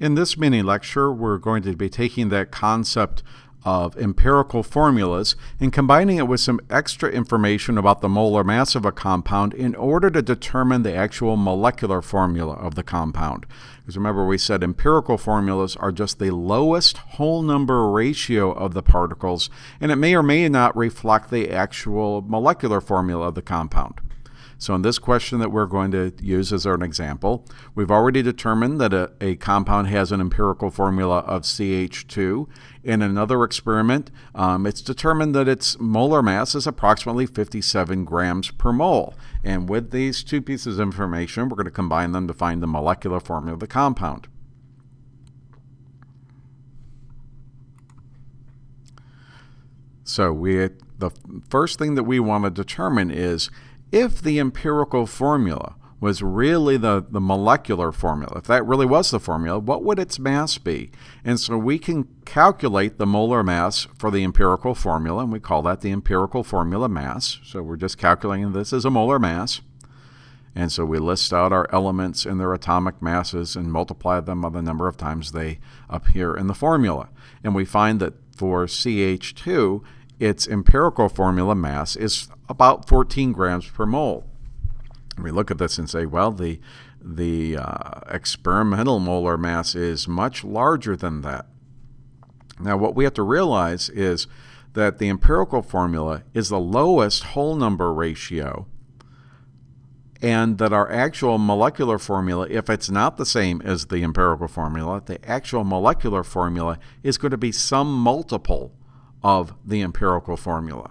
In this mini lecture, we're going to be taking that concept of empirical formulas and combining it with some extra information about the molar mass of a compound in order to determine the actual molecular formula of the compound. Because remember, we said empirical formulas are just the lowest whole number ratio of the particles, and it may or may not reflect the actual molecular formula of the compound. So in this question that we're going to use as an example, we've already determined that a compound has an empirical formula of CH2. In another experiment, it's determined that its molar mass is approximately 57 grams per mole. And with these two pieces of information, we're going to combine them to find the molecular formula of the compound. So the first thing that we want to determine is if the empirical formula was really the molecular formula, if that really was the formula, what would its mass be? And so we can calculate the molar mass for the empirical formula, and we call that the empirical formula mass. So we're just calculating this as a molar mass. And so we list out our elements and their atomic masses and multiply them by the number of times they appear in the formula. And we find that for CH2, its empirical formula mass is about 14 grams per mole. We look at this and say, well, the experimental molar mass is much larger than that. Now, what we have to realize is that the empirical formula is the lowest whole number ratio, and that our actual molecular formula, if it's not the same as the empirical formula, the actual molecular formula is going to be some multiple of the empirical formula.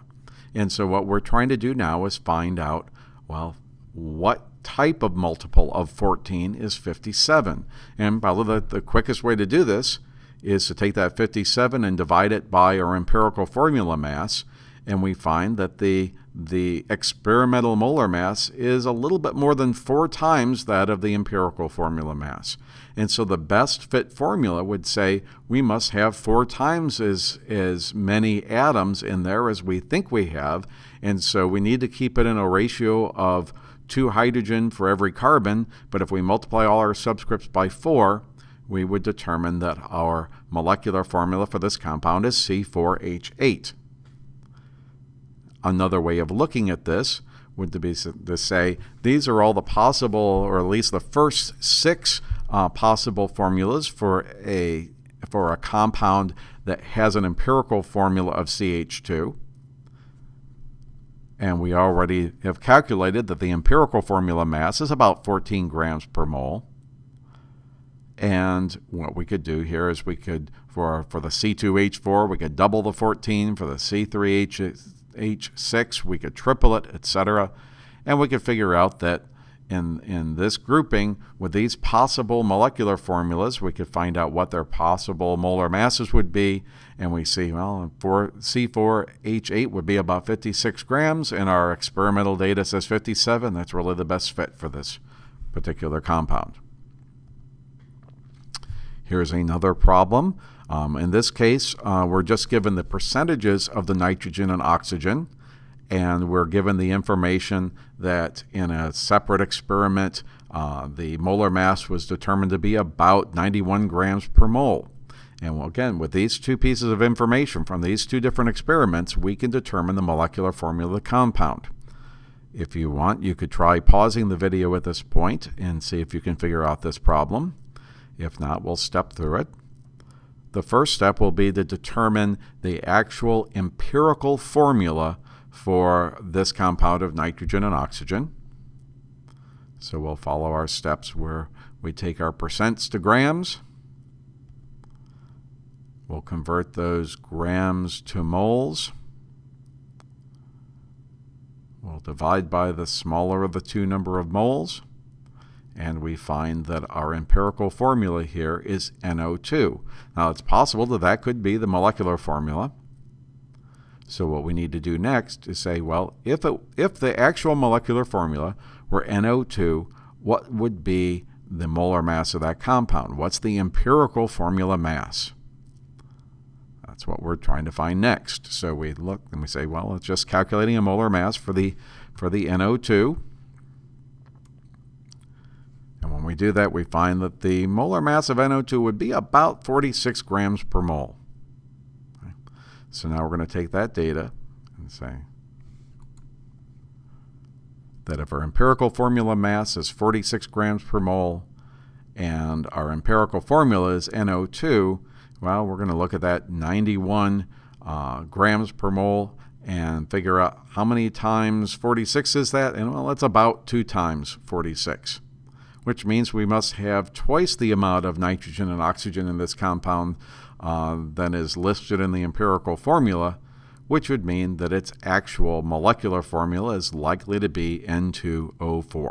And so what we're trying to do now is find out, well, what type of multiple of 14 is 57? And probably the quickest way to do this is to take that 57 and divide it by our empirical formula mass, and we find that the experimental molar mass is a little bit more than 4 times that of the empirical formula mass. And so the best fit formula would say we must have 4 times as many atoms in there as we think we have, and so we need to keep it in a ratio of 2 hydrogen for every carbon, but if we multiply all our subscripts by 4, we would determine that our molecular formula for this compound is C4H8. Another way of looking at this would be to say these are all the possible, or at least the first 6 possible formulas for a compound that has an empirical formula of CH2. And we already have calculated that the empirical formula mass is about 14 grams per mole. And what we could do here is we could, for the C2H4, we could double the 14. For the C3H6, we could triple it, etc. And we could figure out that in this grouping, with these possible molecular formulas, we could find out what their possible molar masses would be. And we see, well, for C4H8 would be about 56 grams, and our experimental data says 57. That's really the best fit for this particular compound. Here's another problem. In this case, we're just given the percentages of the nitrogen and oxygen, and we're given the information that in a separate experiment, the molar mass was determined to be about 91 grams per mole. And again, with these two pieces of information from these 2 different experiments, we can determine the molecular formula of the compound. If you want, you could try pausing the video at this point and see if you can figure out this problem. If not, we'll step through it. The first step will be to determine the actual empirical formula for this compound of nitrogen and oxygen. So we'll follow our steps where we take our percents to grams. We'll convert those grams to moles. We'll divide by the smaller of the 2 number of moles. And we find that our empirical formula here is NO2. Now, it's possible that that could be the molecular formula. So what we need to do next is say, well, if the actual molecular formula were NO2, what would be the molar mass of that compound? What's the empirical formula mass? That's what we're trying to find next. So we look and we say, well, it's just calculating a molar mass for the NO2. And when When we do that, we find that the molar mass of NO2 would be about 46 grams per mole. Okay. So now we're going to take that data and say that if our empirical formula mass is 46 grams per mole and our empirical formula is NO2, well, we're going to look at that 91 grams per mole and figure out how many times 46 is that, and well, it's about 2 times 46, which means we must have twice the amount of nitrogen and oxygen in this compound than is listed in the empirical formula, which would mean that its actual molecular formula is likely to be N2O4.